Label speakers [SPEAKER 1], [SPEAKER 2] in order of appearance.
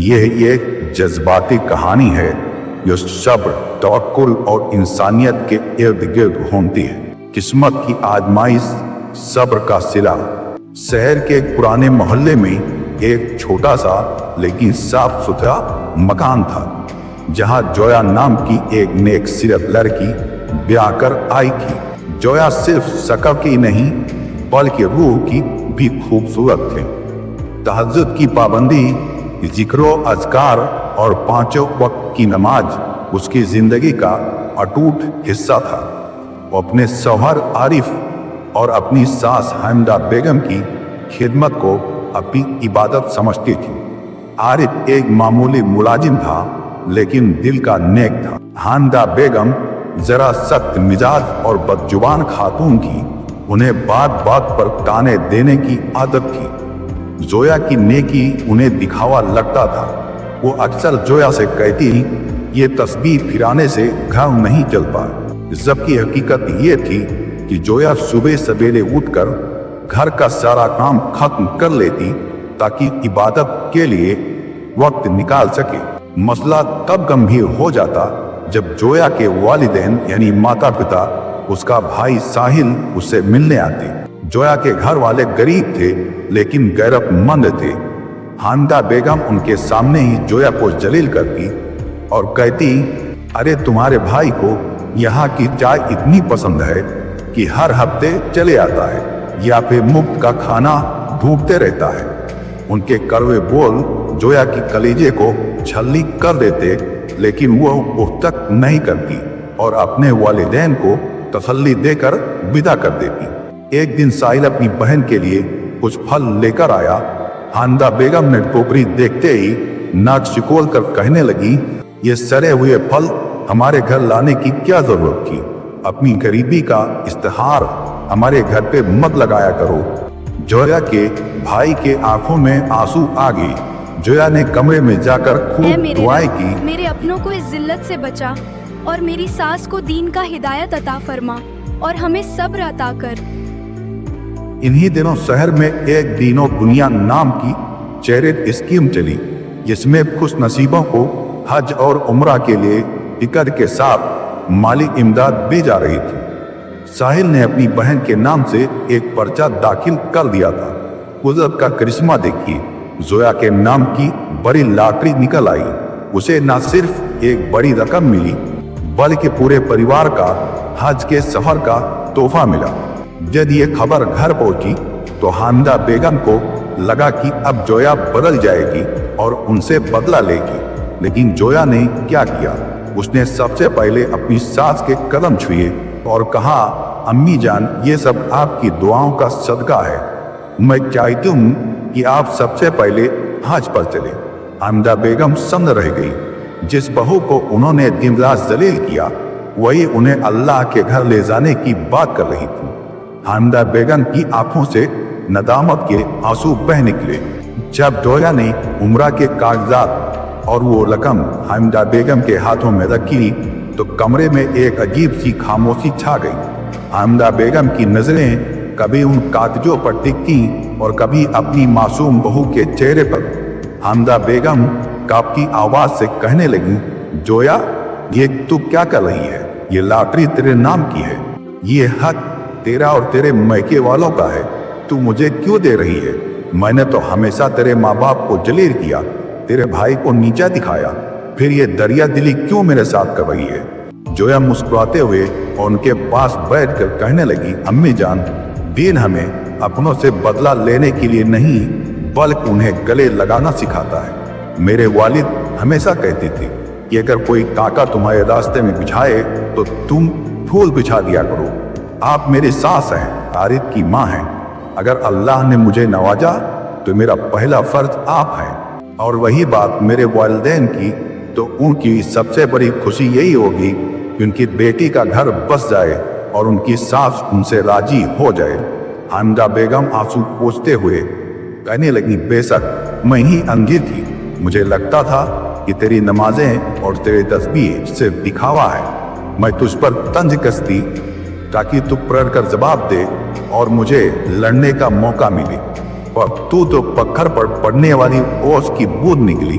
[SPEAKER 1] یہ ایک جذباتی کہانی ہے جو صبر، توکل اور انسانیت کے ارد گرد گھومتی ہے۔ قسمت کی آزمائش، صبر کا صلہ۔ شہر کے ایک پرانے محلے میں ایک چھوٹا سا لیکن صاف ستھرا مکان تھا، جہاں جویا نام کی ایک نیک سیرت لڑکی بیاہ کر آئی تھی۔ جویا صرف شکل کی نہیں بلکہ روح کی بھی خوبصورت تھی۔ تہجد کی پابندی، ذکر و اذکار اور 5 وقت کی نماز اس کی زندگی کا اٹوٹ حصہ تھا۔ وہ اپنے شوہر عارف اور اپنی ساس حامدہ بیگم کی خدمت کو اپنی عبادت سمجھتی تھی۔ عارف ایک معمولی ملازم تھا لیکن دل کا نیک تھا۔ حامدہ بیگم ذرا سخت مزاج اور بدزبان خاتون تھی، انہیں بات بات پر تانے دینے کی عادت تھی۔ جویا کی نیکی انہیں دکھاوا لگتا تھا۔ وہ اکثر جویا سے کہتی، یہ تسبیح پھرانے سے گھر نہیں چلتا، جبکہ حقیقت یہ تھی کہ جویا صبح سویرے اٹھ کر گھر کا سارا کام ختم کر لیتی تاکہ عبادت کے لیے وقت نکال سکے۔ مسئلہ تب گمبھیر ہو جاتا جب جویا کے والدین یعنی ماتا پتا اس کا بھائی ساحل اس سے ملنے آتے۔ جویا کے گھر والے غریب تھے لیکن غیرت مند تھے۔ حامدہ بیگم ان کے سامنے ہی جویا کو ذلیل کرتی اور کہتی، ارے تمہارے بھائی کو یہاں کی چائے اتنی پسند ہے کہ ہر ہفتے چلے آتا ہے یا پھر مفت کا کھانا ڈھونڈتے رہتا ہے۔ ان کے کڑوے بول جویا کی کلیجے کو چھلنی کر دیتے، لیکن وہ اف تک نہیں کرتی اور اپنے والدین کو تسلی دے کر ودا کر دیتی۔ ایک دن ساحل اپنی بہن کے لیے کچھ پھل لے کر آیا۔ حامدہ بیگم نے ٹوکری دیکھتے ہی ناک سکول کر کہنے لگی، یہ سڑے ہوئے پھل ہمارے گھر لانے کی کیا ضرورت تھی؟ اپنی غریبی کا اشتہار ہمارے گھر پہ مت لگایا کرو۔ جویا کے بھائی کے آنکھوں میں آنسو آ گئی۔ جویا نے کمرے میں جا کر خوب دعائیں کی،
[SPEAKER 2] میرے اپنوں کو اس ذلت سے بچا اور میری ساس کو دین کا ہدایت عطا فرما اور ہمیں صبر عطا کر۔
[SPEAKER 1] انہی دنوں شہر میں ایک دین و دنیا نام کی چیریٹی اسکیم چلی، جس میں خوش نصیبوں کو حج اور عمرہ کے لیے ٹکٹ کے ساتھ مالی امداد دی جا رہی تھی۔ ساحل نے اپنی بہن کے نام سے ایک پرچہ داخل کر دیا تھا۔ قدرت کا کرشمہ دیکھیے، جویا کے نام کی بڑی لاٹری نکل آئی۔ اسے نہ صرف ایک بڑی رقم ملی بلکہ پورے پریوار کا حج کے سفر کا تحفہ ملا۔ جب یہ خبر گھر پہنچی تو حامدہ بیگم کو لگا کہ اب جویا بدل جائے گی اور ان سے بدلہ لے گی، لیکن جویا نے کیا کیا؟ اس نے سب سے پہلے اپنی ساس کے قدم چھوئے اور کہا، امی جان، یہ سب آپ کی دعاؤں کا صدقہ ہے، میں چاہتی ہوں کہ آپ سب سے پہلے حج پر چلیں۔ حامدہ بیگم سمجھ رہ گئی۔ جس بہو کو انہوں نے دن رات ذلیل کیا، وہی انہیں اللہ کے گھر لے جانے کی بات کر رہی تھی۔ حامدہ بیگم کی آنکھوں سے ندامت کے آنسو بہہ نکلے۔ جب جویا نے عمرہ کے کاغذات اور وہ رقم حامدہ بیگم کے ہاتھوں میں رکھی تو کمرے میں ایک عجیب سی خاموشی چھا گئی۔ حامدہ بیگم کی نظریں کبھی ان کاغذوں پر ٹکتی اور کبھی اپنی معصوم بہو کے چہرے پر۔ حامدہ بیگم کانپتی آواز سے کہنے لگی، جویا، یہ تو کیا کر رہی ہے؟ یہ لاٹری تیرے نام کی ہے، یہ حق تیرا اور تیرے میکے والوں کا ہے، تو مجھے کیوں دے رہی ہے؟ میں نے تو ہمیشہ تیرے ماں باپ کو ذلیل کیا، تیرے بھائی کو نیچا دکھایا، پھر یہ دریا دلی کیوں میرے ساتھ کر رہی ہے؟ جویا مسکراتے ہوئے اور ان کے پاس بیٹھ کر کہنے لگی، امی جان، دین ہمیں اپنوں سے بدلہ لینے کے لیے نہیں بلکہ انہیں گلے لگانا سکھاتا ہے۔ میرے والد ہمیشہ کہتے تھے کہ اگر کوئی کانٹا تمہارے راستے میں بچھائے تو تم پھول بچھا دیا کرو۔ آپ میری ساس ہیں، عارف کی ماں ہیں۔ اگر اللہ نے مجھے نوازا تو میرا پہلا فرض آپ ہیں، اور وہی بات میرے والدین کی تو ان کی سب سے بڑی خوشی یہی ہوگی کہ ان کی بیٹی کا گھر بس جائے اور ان کی ساس ان سے راضی ہو جائے۔ حامدہ بیگم آنسو پوچھتے ہوئے کہنے لگی، بے شک میں ہی اندھی تھی، مجھے لگتا تھا کہ تیری نمازیں اور تیرے تسبیح صرف دکھاوا ہے۔ میں تجھ پر طنز کستی تاکہ تو پڑھ کر جواب دے اور مجھے لڑنے کا موقع ملے، اور تو پکھر پر پڑنے والی اوس کی بوند نکلی۔